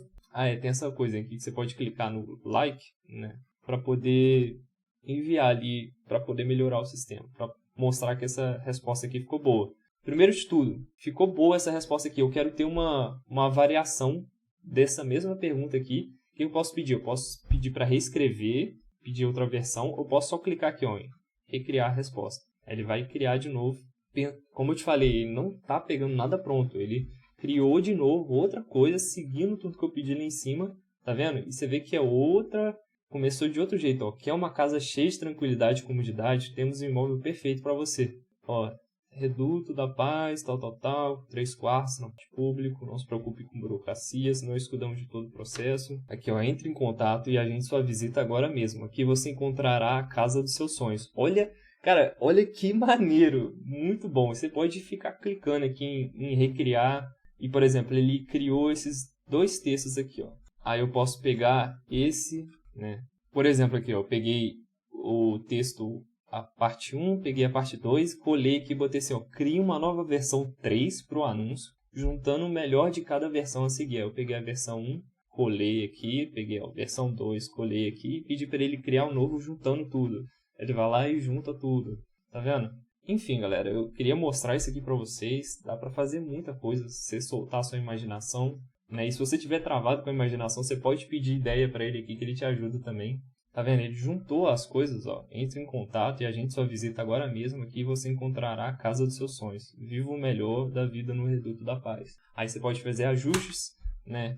Tem essa coisa aqui que você pode clicar no like, né, para poder enviar ali, para poder melhorar o sistema, para mostrar que essa resposta aqui ficou boa. Primeiro de tudo, ficou boa essa resposta aqui. Eu quero ter uma variação dessa mesma pergunta aqui. O que eu posso pedir? Eu posso pedir para reescrever, pedir outra versão, ou posso só clicar aqui, ó, em recriar a resposta. Aí ele vai criar de novo. Como eu te falei, ele não está pegando nada pronto. Ele criou de novo outra coisa, seguindo tudo que eu pedi ali em cima. Tá vendo? E você vê que é outra... Começou de outro jeito, ó. Quer uma casa cheia de tranquilidade e comodidade? Temos um imóvel perfeito para você. Ó, Reduto da Paz, tal, 3/4, não público, não se preocupe com burocracias, não escudamos de todo o processo. Aqui, ó, entre em contato e agende sua visita agora mesmo. Aqui você encontrará a casa dos seus sonhos. Olha, cara, olha que maneiro, muito bom. Você pode ficar clicando aqui em recriar e, por exemplo, ele criou esses 2 textos aqui, ó. Aí eu posso pegar esse, né? Por exemplo, aqui, ó, eu peguei o texto, a parte 1, peguei a parte 2, colei aqui e botei assim, ó, cria uma nova versão 3 para o anúncio, juntando o melhor de cada versão a seguir. Eu peguei a versão 1, colei aqui, peguei a versão 2, colei aqui e pedi para ele criar um novo juntando tudo. Ele vai lá e junta tudo, tá vendo? Enfim, galera, eu queria mostrar isso aqui para vocês. Dá para fazer muita coisa se você soltar a sua imaginação, né? E se você tiver travado com a imaginação, você pode pedir ideia para ele aqui que ele te ajuda também. Tá vendo? Ele juntou as coisas, ó. Entre em contato e agende sua visita agora mesmo aqui e você encontrará a casa dos seus sonhos. Viva o melhor da vida no Reduto da Paz. Aí você pode fazer ajustes, né?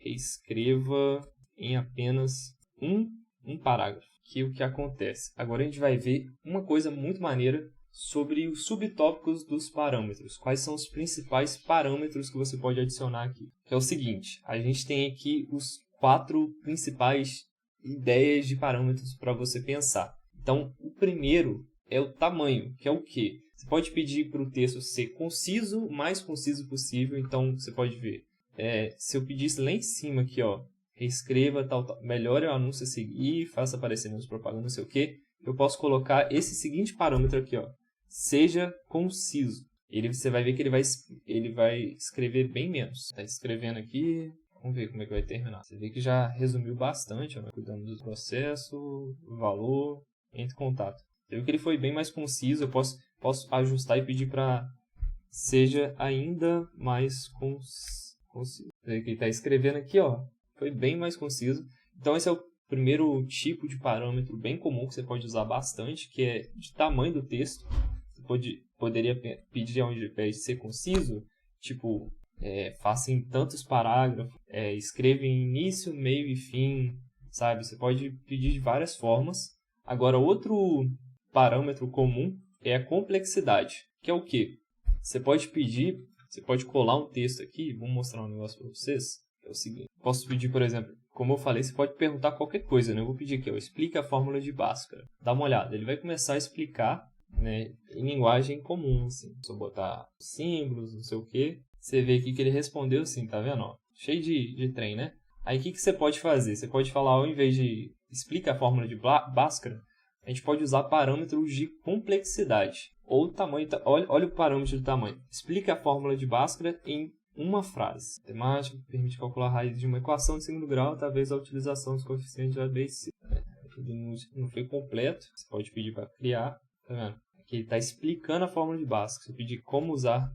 Escreva em apenas um parágrafo. Que o que acontece? Agora a gente vai ver uma coisa muito maneira sobre os subtópicos dos parâmetros. Quais são os principais parâmetros que você pode adicionar aqui? Que é o seguinte, a gente tem aqui os 4 principais ideias de parâmetros para você pensar. Então, o primeiro é o tamanho, que é o quê? Você pode pedir para o texto ser conciso, o mais conciso possível. Então, você pode ver, se eu pedisse lá em cima aqui, ó, reescreva, tal, melhore o anúncio a seguir, faça aparecer nos propagandas, não sei o que. Eu posso colocar esse seguinte parâmetro aqui, ó, seja conciso. Você vai ver que ele vai escrever bem menos. Está escrevendo aqui, vamos ver como é que vai terminar. Você vê que já resumiu bastante, ó, cuidando do processo, valor, entre em contato. Você viu que ele foi bem mais conciso. Eu posso ajustar e pedir para seja ainda mais conciso. Você vê que ele está escrevendo aqui, ó. Foi bem mais conciso. Então esse é o primeiro tipo de parâmetro bem comum que você pode usar bastante, que é de tamanho do texto. Você poderia pedir ao invés de ser conciso, tipo, faça em tantos parágrafos, escreva em início, meio e fim, sabe? Você pode pedir de várias formas. Agora, outro parâmetro comum é a complexidade, que é o quê? Você pode colar um texto aqui, vou mostrar um negócio para vocês. É o seguinte, posso pedir, por exemplo, como eu falei, você pode perguntar qualquer coisa, né? Eu vou pedir aqui, ó, explica a fórmula de Bhaskara. Dá uma olhada, ele vai começar a explicar, né, em linguagem comum, assim. Se eu botar símbolos, não sei o que, você vê aqui que ele respondeu assim, tá vendo? Ó, cheio de trem, né? Aí o que você pode fazer? Você pode falar, ao invés de explica a fórmula de Bhaskara, a gente pode usar parâmetros de complexidade. Ou tamanho, olha o parâmetro de tamanho. Explica a fórmula de Bhaskara em uma frase. Matemática permite calcular a raiz de uma equação de segundo grau, talvez a utilização dos coeficientes de A, B e C. Não foi completo, você pode pedir para criar, tá vendo? Aqui ele está explicando a fórmula de Bhaskara. Você pedir como usar,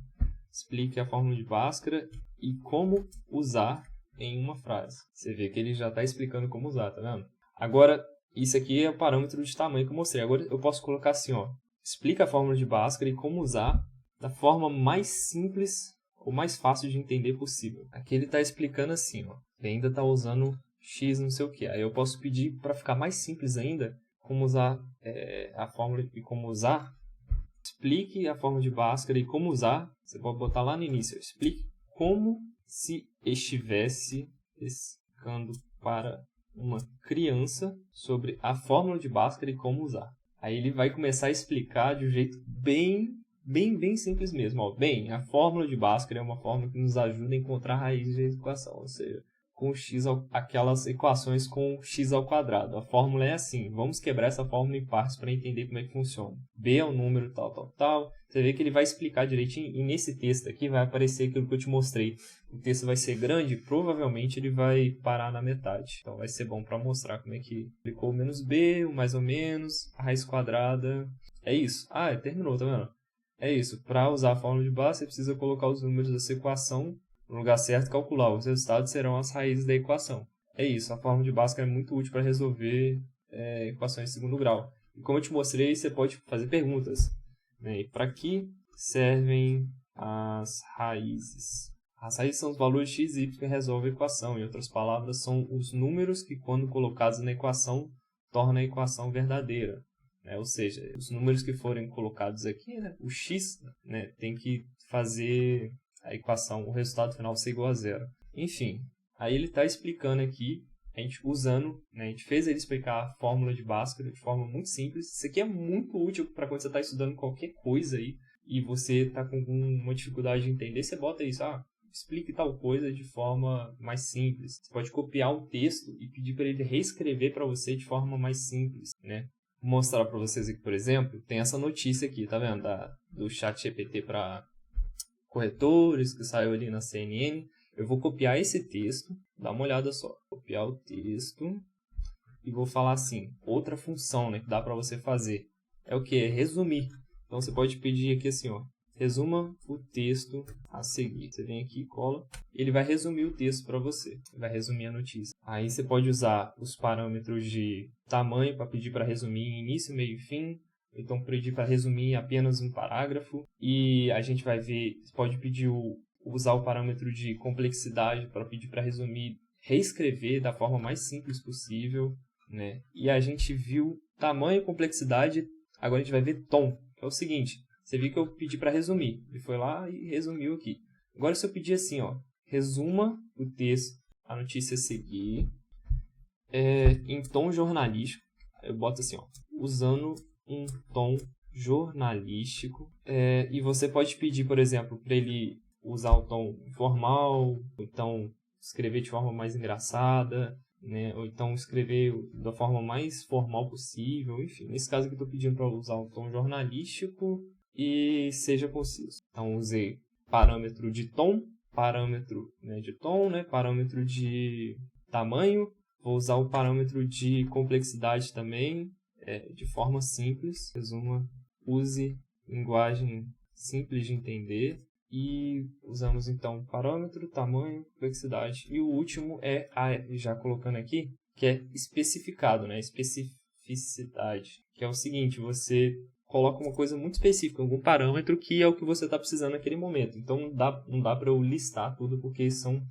explique a fórmula de Bhaskara e como usar em uma frase. Você vê que ele já está explicando como usar, tá vendo? Agora, isso aqui é o parâmetro de tamanho que eu mostrei. Agora eu posso colocar assim, ó, explica a fórmula de Bhaskara e como usar da forma mais simples ou mais fácil de entender possível. Aqui ele está explicando assim, ó, ele ainda está usando X não sei o que. Aí eu posso pedir para ficar mais simples ainda, como usar a fórmula e como usar. Explique a fórmula de Bhaskara e como usar. Você pode botar lá no início. Explique como se estivesse explicando para uma criança sobre a fórmula de Bhaskara e como usar. Aí ele vai começar a explicar de um jeito bem bem simples mesmo. Ó. Bem, a fórmula de Bhaskara é uma fórmula que nos ajuda a encontrar a raiz da equação, ou seja, com x aquelas equações com x ao quadrado. A fórmula é assim, vamos quebrar essa fórmula em partes para entender como é que funciona. B é o número tal. Você vê que ele vai explicar direitinho, e nesse texto aqui vai aparecer aquilo que eu te mostrei. O texto vai ser grande, provavelmente ele vai parar na metade. Então vai ser bom para mostrar como é que aplicou o menos B, o mais ou menos, a raiz quadrada. É isso. Ah, terminou, tá vendo? É isso. Para usar a fórmula de Bhaskara, você precisa colocar os números dessa equação no lugar certo e calcular. Os resultados serão as raízes da equação. É isso. A fórmula de Bhaskara é muito útil para resolver equações de segundo grau. E como eu te mostrei, você pode fazer perguntas. Né? Para que servem as raízes? As raízes são os valores x e y que resolvem a equação. Em outras palavras, são os números que, quando colocados na equação, tornam a equação verdadeira. Ou seja, os números que forem colocados aqui, o x, tem que fazer a equação, o resultado final ser igual a zero. Enfim, aí ele está explicando aqui, a gente usando, a gente fez ele explicar a fórmula de Bhaskara de forma muito simples. Isso aqui é muito útil para quando você está estudando qualquer coisa aí e você está com uma dificuldade de entender, você bota isso, explique tal coisa de forma mais simples. Você pode copiar o texto e pedir para ele reescrever para você de forma mais simples, Vou mostrar para vocês aqui, por exemplo, tem essa notícia aqui, tá vendo? Do ChatGPT para corretores, que saiu ali na CNN. Eu vou copiar esse texto, dá uma olhada só. Copiar o texto e vou falar assim, outra função, que dá para você fazer. É o que? É resumir. Então você pode pedir aqui assim, resuma o texto a seguir. Você vem aqui, cola, ele vai resumir o texto para você. Ele vai resumir a notícia. Aí você pode usar os parâmetros de tamanho para pedir para resumir em início, meio e fim. Então, pedir para resumir apenas um parágrafo. E a gente vai ver, você pode pedir usar o parâmetro de complexidade para pedir para resumir, reescrever da forma mais simples possível. E a gente viu tamanho e complexidade. Agora a gente vai ver tom, que é o seguinte. Você viu que eu pedi para resumir. Ele foi lá e resumiu aqui. Agora, se eu pedir assim, resuma o texto, a notícia a seguir, em tom jornalístico, eu boto assim, usando um tom jornalístico, e você pode pedir, por exemplo, para ele usar o tom informal, ou então escrever de forma mais engraçada, ou então escrever da forma mais formal possível, enfim. Nesse caso aqui eu estou pedindo para usar o tom jornalístico e seja conciso. Então usei parâmetro de tom, parâmetro de tom, parâmetro de tamanho, vou usar o parâmetro de complexidade também, de forma simples. Resuma, use linguagem simples de entender. E usamos então parâmetro, tamanho, complexidade. E o último já colocando aqui, que é especificado, especificidade. Que é o seguinte, você coloca uma coisa muito específica, algum parâmetro que é o que você está precisando naquele momento. Então não dá para eu listar tudo, porque são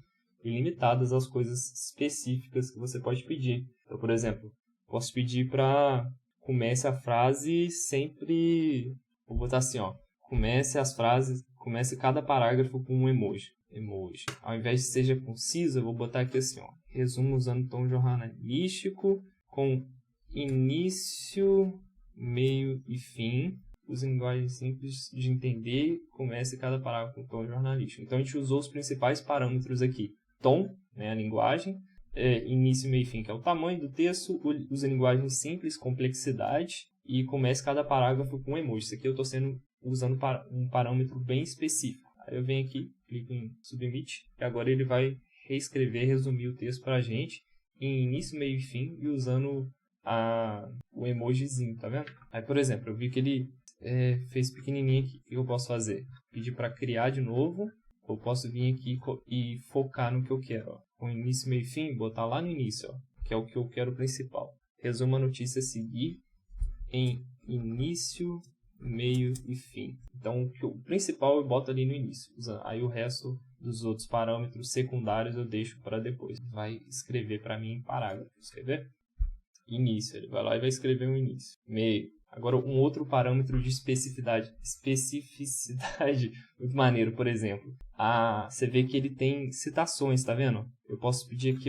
ilimitadas as coisas específicas que você pode pedir. Então, por exemplo, posso pedir para comece a frase sempre... Vou botar assim, comece cada parágrafo com um emoji. Ao invés de seja conciso, eu vou botar aqui assim, resumo usando tom jornalístico com início, meio e fim. Use linguagem simples de entender, comece cada parágrafo com tom jornalístico. Então a gente usou os principais parâmetros aqui. Tom, a linguagem, início, meio e fim, que é o tamanho do texto, use linguagem simples, complexidade, e comece cada parágrafo com um emoji. Isso aqui eu estou usando um parâmetro bem específico. Aí eu venho aqui, clico em Submit, e agora ele vai reescrever, resumir o texto para a gente em início, meio e fim, e usando o emojizinho, tá vendo? Aí, por exemplo, eu vi que ele fez pequenininho aqui. O que eu posso fazer? Pedir para criar de novo. Eu posso vir aqui e focar no que eu quero. Com início, meio e fim, botar lá no início, que é o que eu quero principal. Resuma a notícia a seguir em início, meio e fim. Então, o principal eu boto ali no início. Aí o resto dos outros parâmetros secundários eu deixo para depois. Vai escrever para mim em parágrafo. Escrever? Início. Ele vai lá e vai escrever um início. Meio. Agora, um outro parâmetro de especificidade, muito maneiro, por exemplo. Você vê que ele tem citações, tá vendo? Eu posso pedir aqui,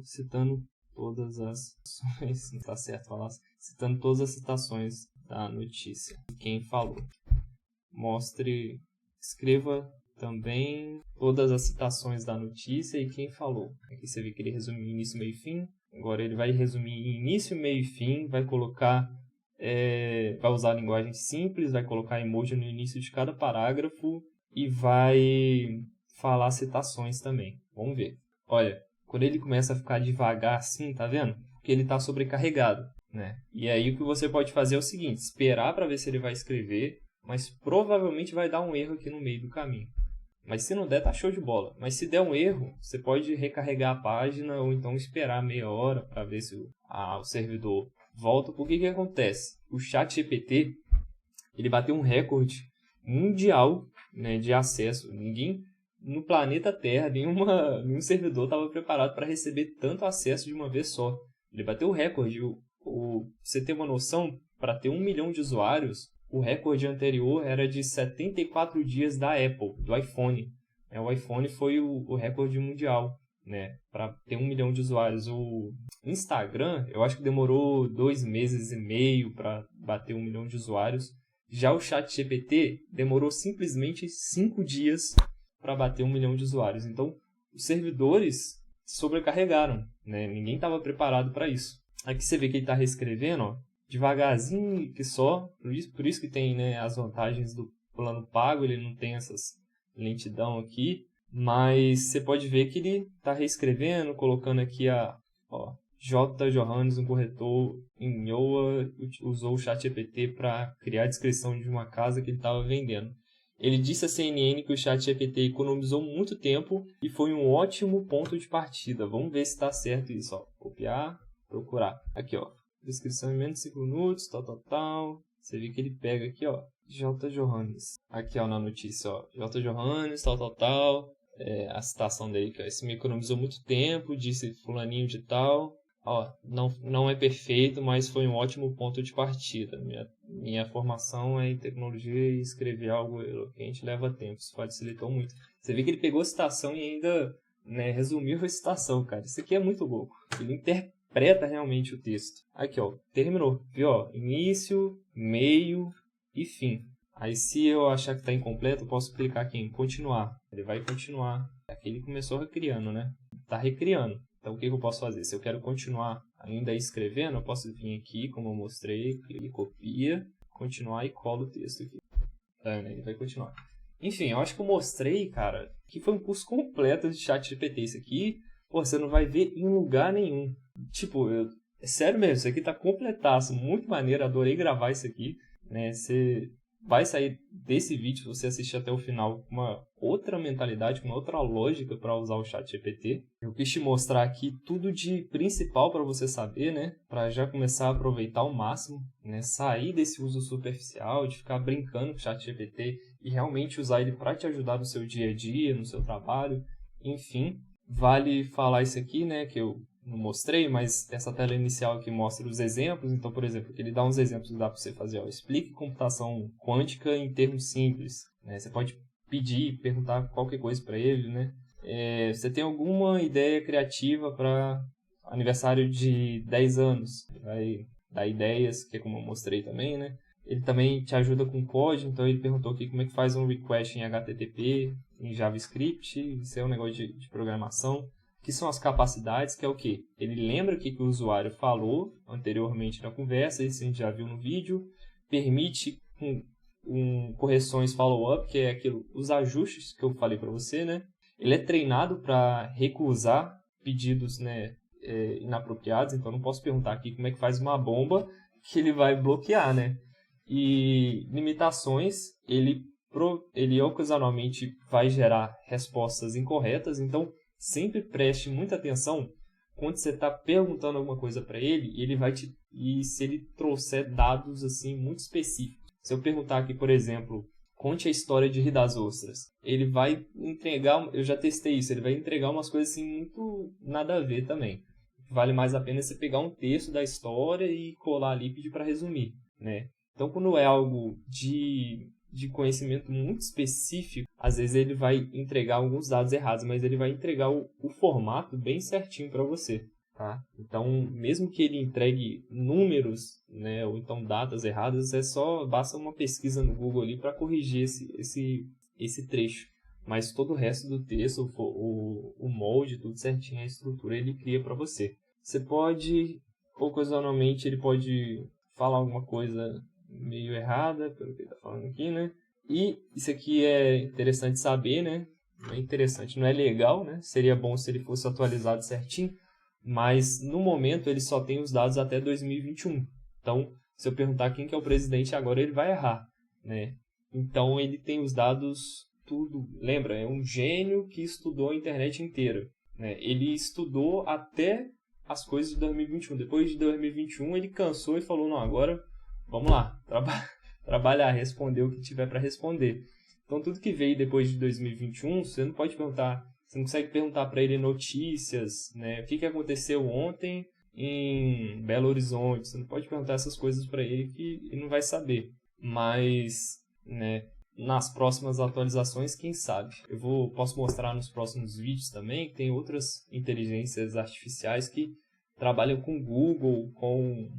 citando todas as citações, não tá certo falar, citando todas as citações da notícia. Quem falou. Escreva também todas as citações da notícia e quem falou. Aqui você vê que ele resumiu início, meio e fim. Agora ele vai resumir início, meio e fim, vai colocar, vai usar a linguagem simples, vai colocar emoji no início de cada parágrafo e vai falar citações também. Vamos ver. Olha, quando ele começa a ficar devagar assim, tá vendo? Porque ele está sobrecarregado, né? E aí o que você pode fazer é o seguinte, esperar para ver se ele vai escrever, mas provavelmente vai dar um erro aqui no meio do caminho. Mas se não der, tá show de bola. Mas se der um erro, você pode recarregar a página ou então esperar meia hora para ver se o servidor volta. Porque que acontece? O ChatGPT, ele bateu um recorde mundial, né, de acesso. Ninguém no planeta Terra, nenhum servidor estava preparado para receber tanto acesso de uma vez só. Ele bateu o recorde. Você ter uma noção, para ter 1 milhão de usuários, o recorde anterior era de 74 dias da Apple, do iPhone. O iPhone foi o recorde mundial, né, para ter 1 milhão de usuários. O Instagram, eu acho que demorou 2 meses e meio para bater 1 milhão de usuários. Já o ChatGPT demorou simplesmente 5 dias para bater 1 milhão de usuários. Então, os servidores sobrecarregaram, né? Ninguém estava preparado para isso. Aqui você vê que ele está reescrevendo, ó, devagarzinho que só, por isso que tem, né, as vantagens do plano pago, ele não tem essas lentidão aqui, mas você pode ver que ele está reescrevendo, colocando aqui J. Johannes, um corretor em Iowa, usou o ChatGPT para criar a descrição de uma casa que ele estava vendendo. Ele disse à CNN que o ChatGPT economizou muito tempo e foi um ótimo ponto de partida. Vamos ver se está certo isso. Ó. Copiar, procurar. Aqui, ó. Descrição em menos de 5 minutos, tal. Você vê que ele pega aqui, ó. J. Johannes. Aqui, ó, na notícia, ó. J. Johannes, tal. A citação dele, que esse me economizou muito tempo, disse fulaninho de tal. Ó, não é perfeito, mas foi um ótimo ponto de partida. Minha formação é em tecnologia e escrever algo eloquente leva tempo. Isso facilitou muito. Você vê que ele pegou a citação e ainda, né, resumiu a citação, cara. Isso aqui é muito louco. Ele interpreta realmente o texto. Aqui, ó, terminou. Viu, ó, início, meio e fim. Aí se eu achar que está incompleto, eu posso clicar aqui em continuar. Ele vai continuar. Aqui ele começou recriando, né? Está recriando. Então, o que eu posso fazer? Se eu quero continuar ainda escrevendo, eu posso vir aqui, como eu mostrei, copia, continuar e colo o texto aqui. Ele vai continuar. Enfim, eu acho que eu mostrei, cara, que foi um curso completo de ChatGPT. Isso aqui, você não vai ver em lugar nenhum. Tipo, é sério mesmo, isso aqui tá completaço, muito maneiro, adorei gravar isso aqui, né? Você vai sair desse vídeo, se você assistir até o final, com uma outra mentalidade, com uma outra lógica para usar o ChatGPT. Eu quis te mostrar aqui tudo de principal para você saber, né? Para já começar a aproveitar ao máximo, né? Sair desse uso superficial, de ficar brincando com o ChatGPT e realmente usar ele para te ajudar no seu dia a dia, no seu trabalho. Enfim, vale falar isso aqui, né? Que eu não mostrei, mas essa tela inicial aqui mostra os exemplos. Então, por exemplo, ele dá uns exemplos que dá para você fazer. Ó, explique computação quântica em termos simples. Né? Você pode pedir, perguntar qualquer coisa para ele. Né? Você tem alguma ideia criativa para aniversário de 10 anos? Ele vai dar ideias, que é como eu mostrei também. Né? Ele também te ajuda com código. Então, ele perguntou aqui como é que faz um request em HTTP, em JavaScript. Isso é um negócio de programação. Que são as capacidades, que é o quê? Ele lembra o que o usuário falou anteriormente na conversa, isso a gente já viu no vídeo, permite correções follow-up, que é os ajustes que eu falei para você, né? Ele é treinado para recusar pedidos, né, inapropriados, então não posso perguntar aqui como é que faz uma bomba que ele vai bloquear, né? E limitações, ele ocasionalmente vai gerar respostas incorretas, então sempre preste muita atenção quando você está perguntando alguma coisa para ele e se ele trouxer dados assim muito específicos. Se eu perguntar aqui, por exemplo, conte a história de Rio das Ostras, ele vai entregar, eu já testei isso, ele vai entregar umas coisas assim muito nada a ver também. Vale mais a pena você pegar um texto da história e colar ali e pedir para resumir, né? Então, quando é algo de conhecimento muito específico, às vezes ele vai entregar alguns dados errados, mas ele vai entregar o formato bem certinho para você. tá? Então, mesmo que ele entregue números, né, ou então datas erradas, basta uma pesquisa no Google ali para corrigir esse trecho. Mas todo o resto do texto, o molde, tudo certinho, a estrutura ele cria para você. Você pode, ocasionalmente, ele pode falar alguma coisa meio errada, pelo que ele está falando aqui, né? E isso aqui é interessante saber, né? Não é interessante, não é legal, né? Seria bom se ele fosse atualizado certinho, mas no momento ele só tem os dados até 2021. Então, se eu perguntar quem que é o presidente agora, ele vai errar, né? Então, ele tem os dados tudo. Lembra, é um gênio que estudou a internet inteira, né? Ele estudou até as coisas de 2021. Depois de 2021, ele cansou e falou, não, agora vamos lá, trabalhar, responder o que tiver para responder. Então, tudo que veio depois de 2021, você não pode perguntar, você não consegue perguntar para ele notícias, né? O que aconteceu ontem em Belo Horizonte. Você não pode perguntar essas coisas para ele que ele não vai saber. Mas, né, nas próximas atualizações, quem sabe? Posso mostrar nos próximos vídeos também, tem outras inteligências artificiais que trabalham com Google, com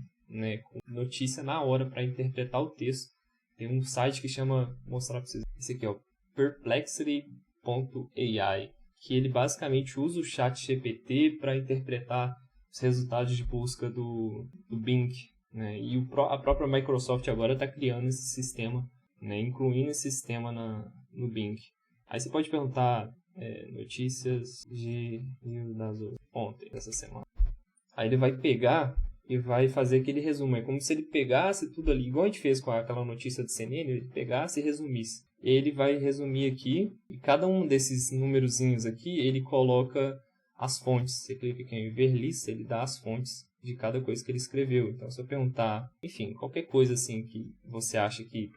notícia na hora para interpretar o texto. Tem um site que chama, vou mostrar para vocês, esse aqui, ó, perplexity.ai, que ele basicamente usa o ChatGPT para interpretar os resultados de busca do Bing, né? E a própria Microsoft agora está criando esse sistema, né? Incluindo esse sistema no Bing. Aí você pode perguntar notícias de ontem, dessa semana. Aí ele vai pegar e vai fazer aquele resumo. É como se ele pegasse tudo ali, igual a gente fez com aquela notícia de CNN, ele pegasse e resumisse. Ele vai resumir aqui, e cada um desses numerozinhos aqui, ele coloca as fontes. Você clica aqui em ver lista, ele dá as fontes de cada coisa que ele escreveu. Então, se eu perguntar, enfim, qualquer coisa assim que você acha que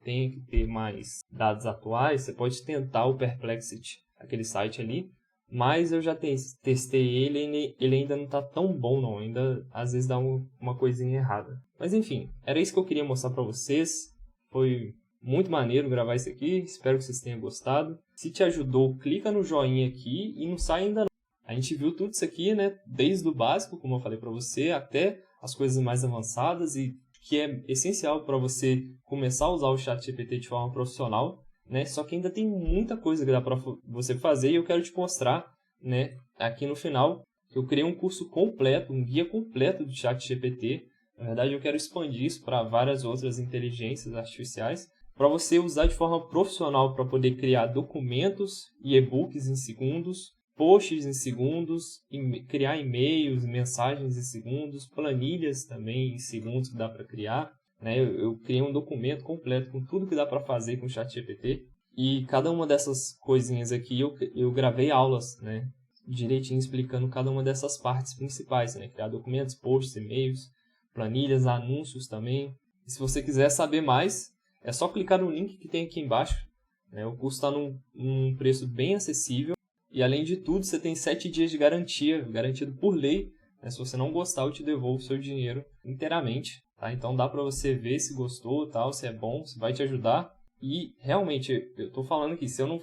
tem que ter mais dados atuais, você pode tentar o Perplexity, aquele site ali. Mas eu já testei ele ainda não está tão bom não, ainda às vezes dá uma coisinha errada. Mas enfim, era isso que eu queria mostrar para vocês. Foi muito maneiro gravar isso aqui, espero que vocês tenham gostado. Se te ajudou, clica no joinha aqui e não sai ainda não. A gente viu tudo isso aqui, né, desde o básico, como eu falei para você, até as coisas mais avançadas e que é essencial para você começar a usar o ChatGPT de forma profissional. Né? Só que ainda tem muita coisa que dá para você fazer e eu quero te mostrar, né, aqui no final. Eu criei um curso completo, um guia completo do ChatGPT. Na verdade, eu quero expandir isso para várias outras inteligências artificiais, para você usar de forma profissional para poder criar documentos e e-books em segundos, posts em segundos, criar e-mails, mensagens em segundos, planilhas também em segundos que dá para criar. Né? Eu criei um documento completo com tudo que dá para fazer com o ChatGPT. E cada uma dessas coisinhas aqui eu gravei aulas, né, direitinho explicando cada uma dessas partes principais. Né? Criar documentos, posts, e-mails, planilhas, anúncios também. E se você quiser saber mais, é só clicar no link que tem aqui embaixo. Né? O curso está num preço bem acessível. E além de tudo, você tem 7 dias de garantia, garantido por lei. Né? Se você não gostar, eu te devolvo o seu dinheiro inteiramente. Tá? Então dá para você ver se gostou, tal, se é bom, se vai te ajudar. E realmente, eu estou falando aqui, se eu não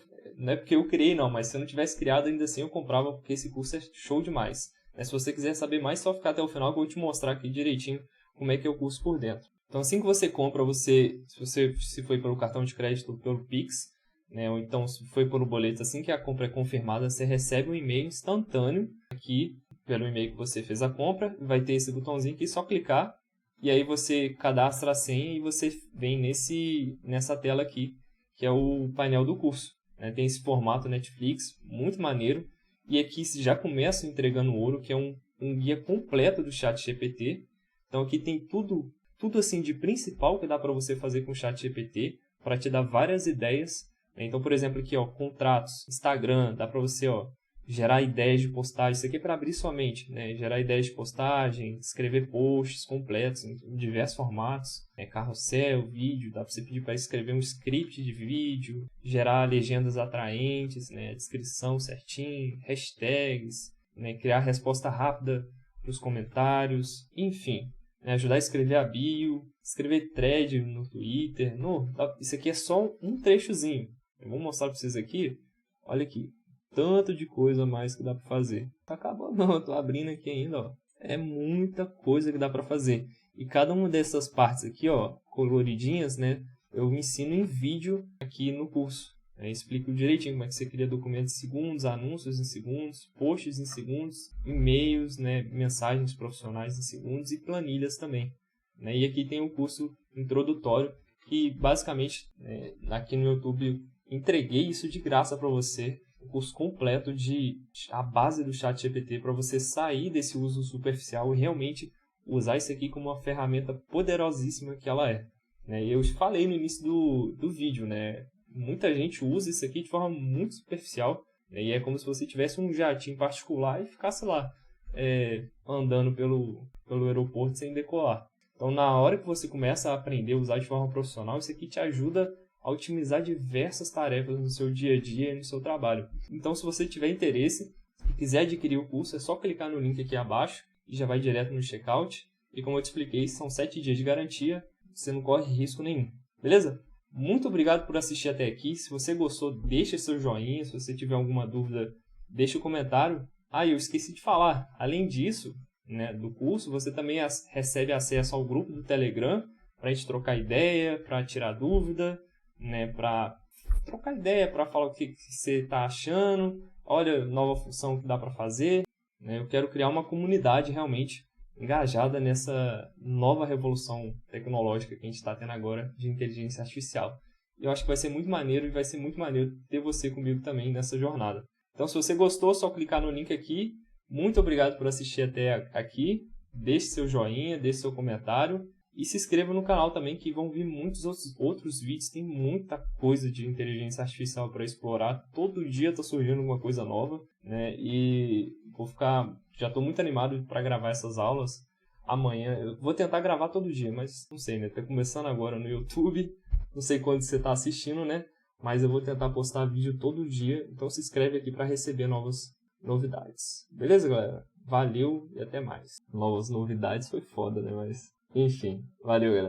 é porque eu criei não, mas se eu não tivesse criado ainda assim eu comprava, porque esse curso é show demais. Se você quiser saber mais, só ficar até o final que eu vou te mostrar aqui direitinho como é que é o curso por dentro. Então assim que você compra, se foi pelo cartão de crédito ou pelo Pix, né, ou então se foi pelo boleto, assim que a compra é confirmada, você recebe um e-mail instantâneo aqui pelo e-mail que você fez a compra, vai ter esse botãozinho aqui, só clicar. E aí você cadastra a senha e você vem nessa tela aqui, que é o painel do curso. Né? Tem esse formato Netflix, muito maneiro. E aqui já começa entregando ouro, que é um guia completo do ChatGPT. Então aqui tem tudo assim de principal que dá para você fazer com o ChatGPT, para te dar várias ideias. Né? Então, por exemplo, aqui, ó, contratos, Instagram, dá para você, ó, gerar ideias de postagem. Isso aqui é para abrir sua mente, né? Gerar ideias de postagem, escrever posts completos em diversos formatos, né? Carrossel, vídeo, dá para você pedir para escrever um script de vídeo, gerar legendas atraentes, né? Descrição certinho, hashtags, né? Criar resposta rápida para os comentários, enfim, né? Ajudar a escrever a bio, escrever thread no Twitter. Isso aqui é só um trechozinho. Eu vou mostrar para vocês aqui. Olha aqui. tanto de coisa a mais que dá para fazer. Tá acabando não, eu tô abrindo aqui ainda, ó. É muita coisa que dá para fazer. E cada uma dessas partes aqui, ó, coloridinhas, né, eu ensino em vídeo aqui no curso. Explico direitinho como é que você cria documentos em segundos, anúncios em segundos, posts em segundos, e-mails, né, mensagens profissionais em segundos e planilhas também. Né? E aqui tem o curso introdutório, que basicamente aqui no YouTube entreguei isso de graça para você, o curso completo de a base do ChatGPT para você sair desse uso superficial e realmente usar isso aqui como uma ferramenta poderosíssima que ela é. Né? E eu falei no início do vídeo, né? Muita gente usa isso aqui de forma muito superficial, né? E é como se você tivesse um jatinho particular e ficasse lá andando pelo aeroporto sem decolar. Então, na hora que você começa a aprender a usar de forma profissional, isso aqui te ajuda a otimizar diversas tarefas no seu dia a dia e no seu trabalho. Então, se você tiver interesse e quiser adquirir o curso, é só clicar no link aqui abaixo e já vai direto no checkout. E como eu te expliquei, são 7 dias de garantia, você não corre risco nenhum. Beleza? Muito obrigado por assistir até aqui. Se você gostou, deixa seu joinha. Se você tiver alguma dúvida, deixa o comentário. Eu esqueci de falar. Além disso, né, do curso, você também recebe acesso ao grupo do Telegram para a gente trocar ideia, para tirar dúvida, né, para trocar ideia, para falar o que você está achando. Olha, nova função que dá para fazer. Né, eu quero criar uma comunidade realmente engajada nessa nova revolução tecnológica que a gente está tendo agora de inteligência artificial. Eu acho que vai ser muito maneiro e vai ser muito maneiro ter você comigo também nessa jornada. Então, se você gostou, é só clicar no link aqui. Muito obrigado por assistir até aqui. Deixe seu joinha, deixe seu comentário e se inscreva no canal também, que vão vir muitos outros vídeos. Tem muita coisa de inteligência artificial para explorar. Todo dia está surgindo alguma coisa nova, né? E já estou muito animado para gravar essas aulas. Amanhã eu vou tentar gravar todo dia, mas não sei, né? Está começando agora no YouTube. Não sei quando você está assistindo, né? Mas eu vou tentar postar vídeo todo dia. Então se inscreve aqui para receber novas novidades. Beleza, galera? Valeu e até mais. Novas novidades foi foda, né? Mas, enfim, valeu, galera.